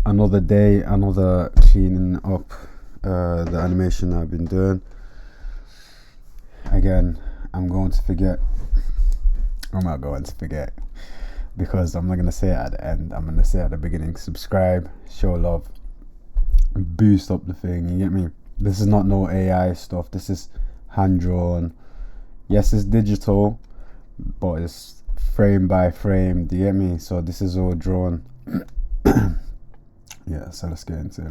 Another day, another cleaning up the animation I've been doing. Again, I'm going to forget. I'm not going to forget because I'm not going to say it at the end. I'm going to say it at the beginning. Subscribe, show love, boost up the thing. You get me? This is not no AI stuff. This is hand drawn. Yes, it's digital, but it's frame by frame. Do you get me? So this is all drawn. Yeah, so let's get into it.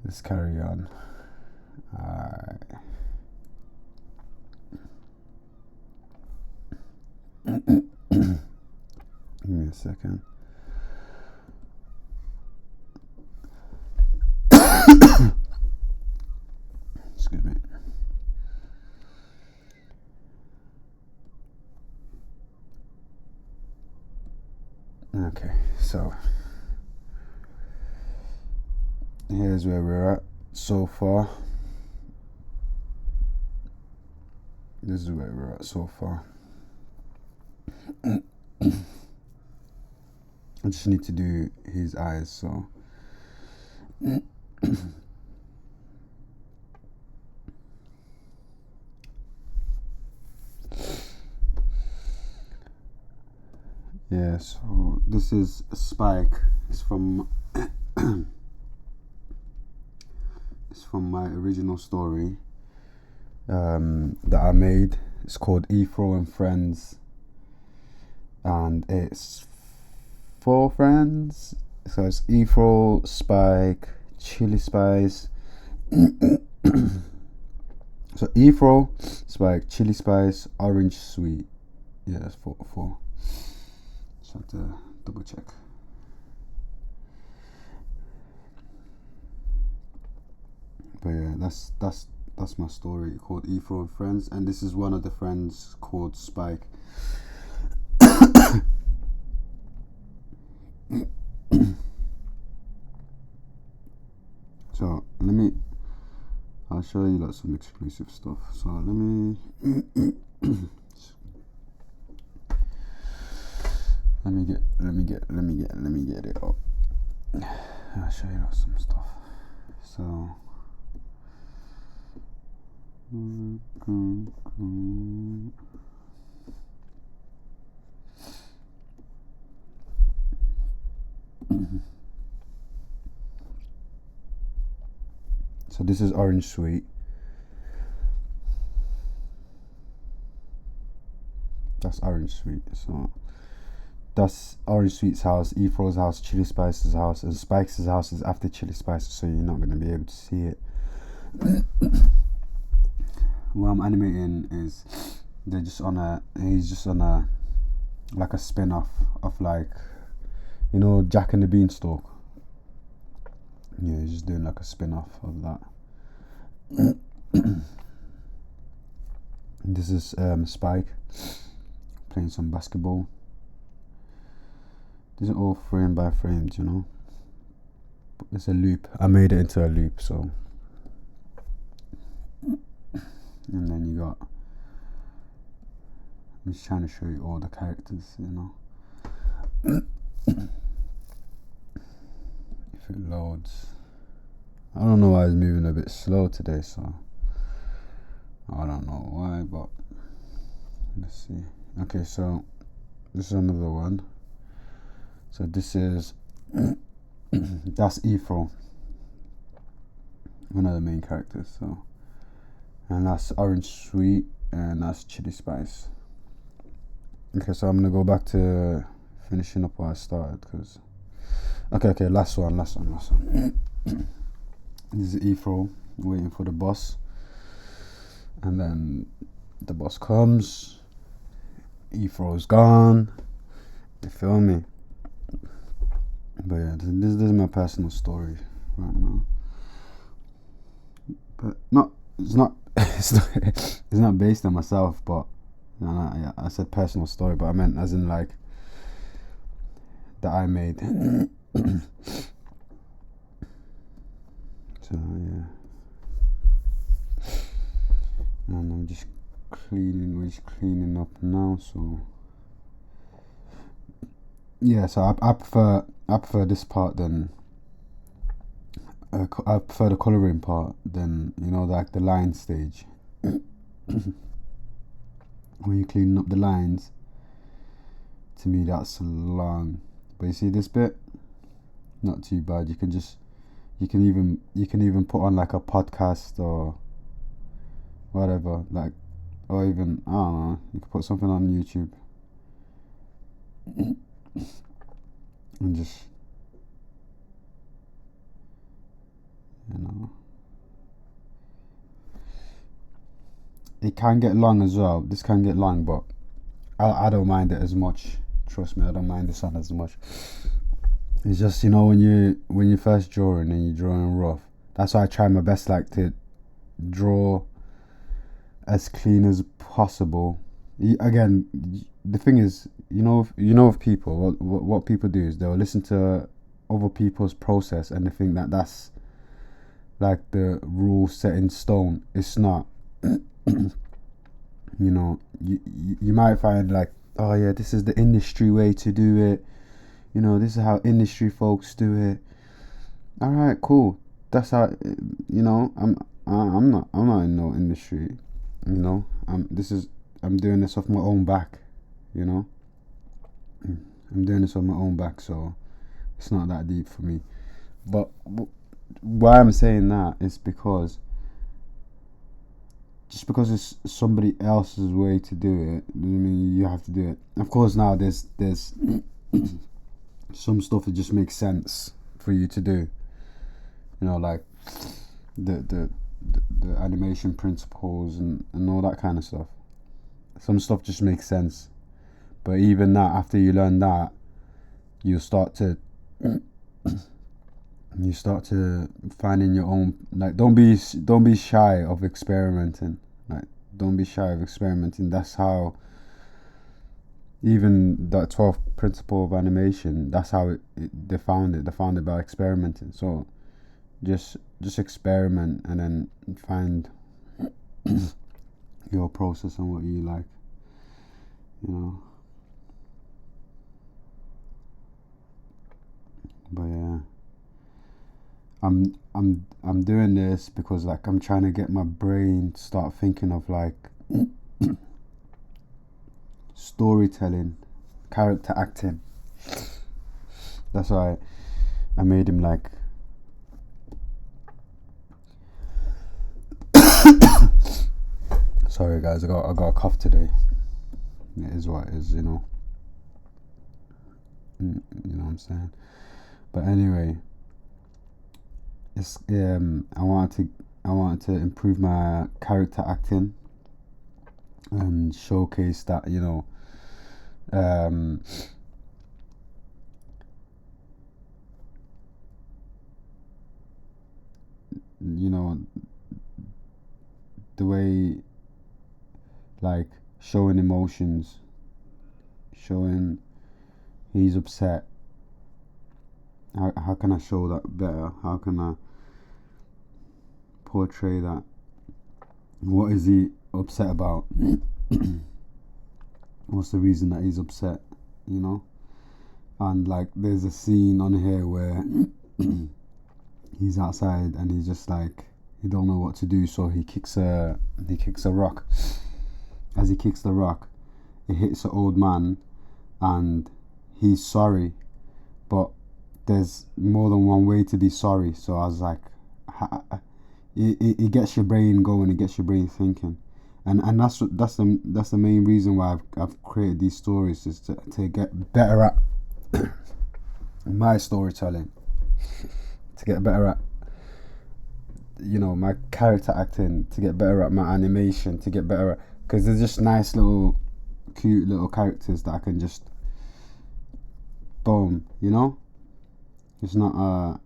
Let's carry on. Alright. Give me a second. Excuse me. Okay, so here's where we're at so far. This is where we're at so far. I just need to do his eyes, so yeah, so this is Spike. It's from it's from my original story that I made. It's called Efro and Friends, and it's 4 friends. So it's Efro, Spike, Chili Spice. So Efro, Spike, Chili Spice, Orange Sweet. Yeah, that's 4. Just have to double check. But yeah, that's my story called Efro and Friends, and this is one of the friends called Spike. So I'll show you like some exclusive stuff. So let me get it up. I'll show you like some stuff. So so this is Orange Sweet. That's Orange Sweet. So that's Orange Sweet's house, Efro's house, Chili Spice's house, and Spike's house is after Chili Spice, so you're not going to be able to see it. What I'm animating is he's just on a like a spin-off of, like, you know, Jack and the Beanstalk. Yeah, he's just doing like a spin-off of that. This is Spike playing some basketball. These are all frame by frames, you know. But it's a loop. I made it into a loop, so. And then you got. I'm just trying to show you all the characters, you know. If it loads. I don't know why it's moving a bit slow today, so. I don't know why, but. Let's see. Okay, so. This is another one. So this is. That's Efro. One of the main characters, so. And that's Orange Sweet, and that's Chili Spice. Okay, so I'm gonna go back to finishing up where I started, cause. Okay, last one. This is Efro waiting for the boss, and then the boss comes. Efro's gone. You feel me? But yeah, this is my personal story right now. But it's not based on myself, but yeah, I said personal story, but I meant as in like that I made. So yeah, and we're just cleaning up now. So yeah, so I I prefer this part than I prefer the colouring part than, you know, like the line stage. When you're cleaning up the lines, to me that's long. But you see this bit, not too bad. You can even put on like a podcast or whatever, like, or even, I don't know, you could put something on YouTube and just, you know, it can get long as well. This can get long, but I don't mind it as much. Trust me, I don't mind this one as much. It's just, you know, when you first drawing and you're drawing rough, that's why I try my best, like, to draw as clean as possible. Again, the thing is, of people, what people do is they'll listen to other people's process and they think that that's like the rule set in stone. It's not. You know, you might find like, oh yeah, this is the industry way to do it. You know, this is how industry folks do it. All right, cool. That's how. You know, I'm not in no industry. You know, I'm doing this off my own back. You know, I'm doing this on my own back, so it's not that deep for me. But why I'm saying that is because just because it's somebody else's way to do it doesn't mean you have to do it. Of course, now there's some stuff that just makes sense for you to do. You know, like the animation principles and all that kind of stuff. Some stuff just makes sense. But even that, after you learn that, you start to finding your own, like, don't be shy of experimenting. Like, don't be shy of experimenting. That's how, even that 12th principle of animation, that's how they found it. They found it by experimenting. So just experiment and then find your process and what you like, you know. But yeah, I'm doing this because, like, I'm trying to get my brain to start thinking of, like, storytelling, character acting. That's why I made him, like, sorry guys, I got a cough today. It is what it is, you know. You know what I'm saying? But anyway, it's I wanted to improve my character acting and showcase that, you know, you know, the way, like, showing emotions, showing he's upset. How can I show that better? How can I portray that? What is he upset about? What's the reason that he's upset? You know? And, like, there's a scene on here where he's outside and he's just like, he don't know what to do, so he kicks a rock. As he kicks the rock, it hits an old man and he's sorry, but there's more than one way to be sorry. So I was like, it gets your brain going, it gets your brain thinking, and that's the main reason why I've created these stories, is to get better at my storytelling, to get better at, you know, my character acting, to get better at my animation, to get better at, because they're just nice little cute little characters that I can just boom, you know. It's not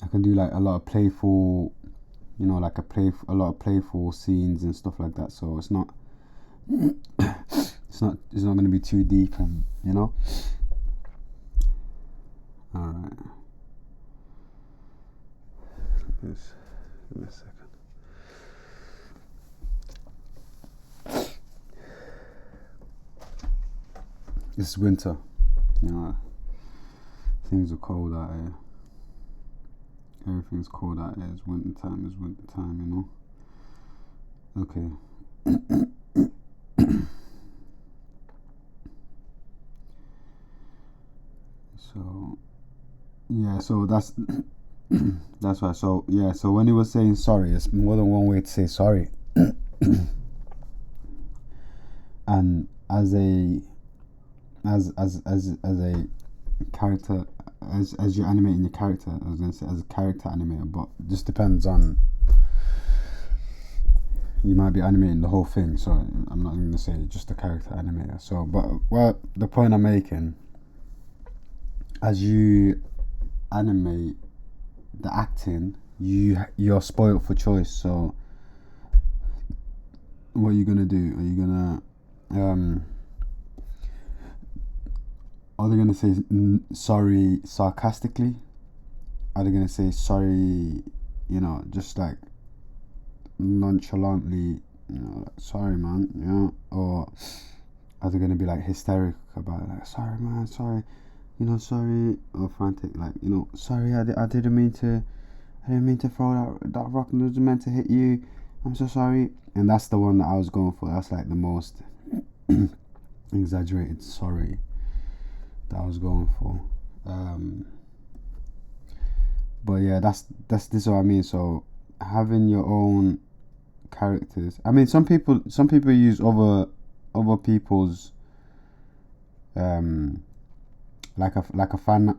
I can do, like, a lot of playful, you know, like a lot of playful scenes and stuff like that. So it's not going to be too deep, and, you know. All right. Give me a second. It's winter, you know. Things are cold out here. Everything's cold out here. It's winter time. It's winter time, you know. Okay. So yeah, so that's that's why. So yeah, so when he was saying sorry, it's more than one way to say sorry. And as a character, as you're animating your character, I was gonna say as a character animator, but it just depends on, you might be animating the whole thing, so I'm not gonna say just a character animator. So but well, the point I'm making, as you animate the acting, you're spoiled for choice. So what are you gonna do? Are you gonna are they gonna say sorry sarcastically? Are they gonna say sorry, you know, just like nonchalantly, you know, like, sorry man, you know? Or are they gonna be like hysterical about it, like, sorry man, sorry, you know, sorry, or frantic, like, you know, sorry, I didn't mean to throw that rock, and it was meant to hit you, I'm so sorry. And that's the one that I was going for. That's like the most exaggerated sorry that I was going for. But yeah, that's this is what I mean. So having your own characters. I mean, some people use other people's like a fan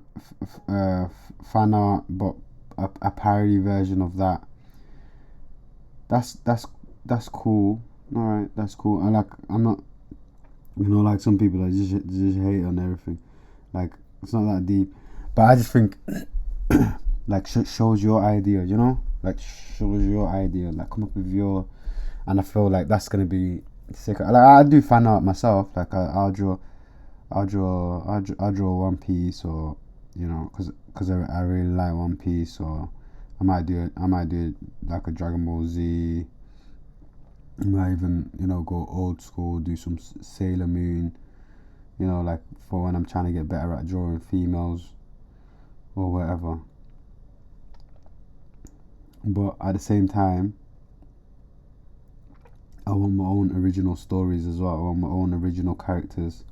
art, but a parody version of that. That's cool. All right, that's cool. I'm not, you know, like some people that just hate on everything. Like, it's not that deep, but I just think like shows your idea, you know, like shows your idea, like come up with your, and I feel like that's gonna be sick. Like I do fan art myself. Like I'll draw One Piece, or you know, because I really like One Piece, or I might do like a Dragon Ball Z. I might even, you know, go old school, do some Sailor Moon, you know, like for when I'm trying to get better at drawing females or whatever. But at the same time, I want my own original stories as well. I want my own original characters.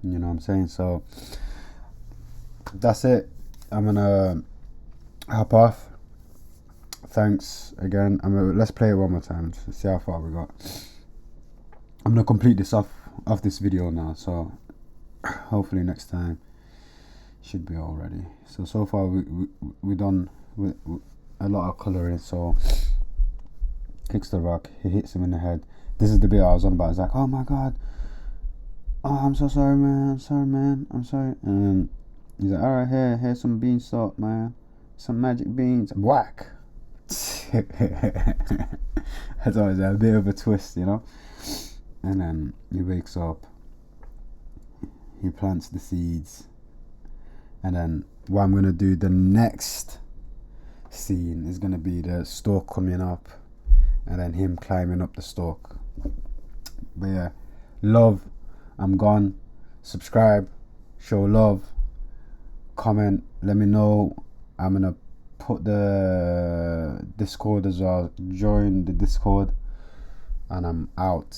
You know what I'm saying? So that's it. I'm gonna hop off. Thanks again. Let's play it one more time to see how far we got. I'm gonna complete this off this video now, so hopefully next time should be all ready. So far we done with a lot of colouring. So kicks the rock, he hits him in the head. This is the bit I was on about. It's like, oh my god, oh I'm so sorry man, I'm sorry. And then he's like, alright, here's some beanstalk man, some magic beans. Whack. That's always a bit of a twist, you know. And then he wakes up, he plants the seeds, and then what I'm gonna do, the next scene is gonna be the stalk coming up, and then him climbing up the stalk. But yeah, love, I'm gone. Subscribe, show love, comment, let me know. I'm gonna put the Discord as well. Join the Discord, and I'm out.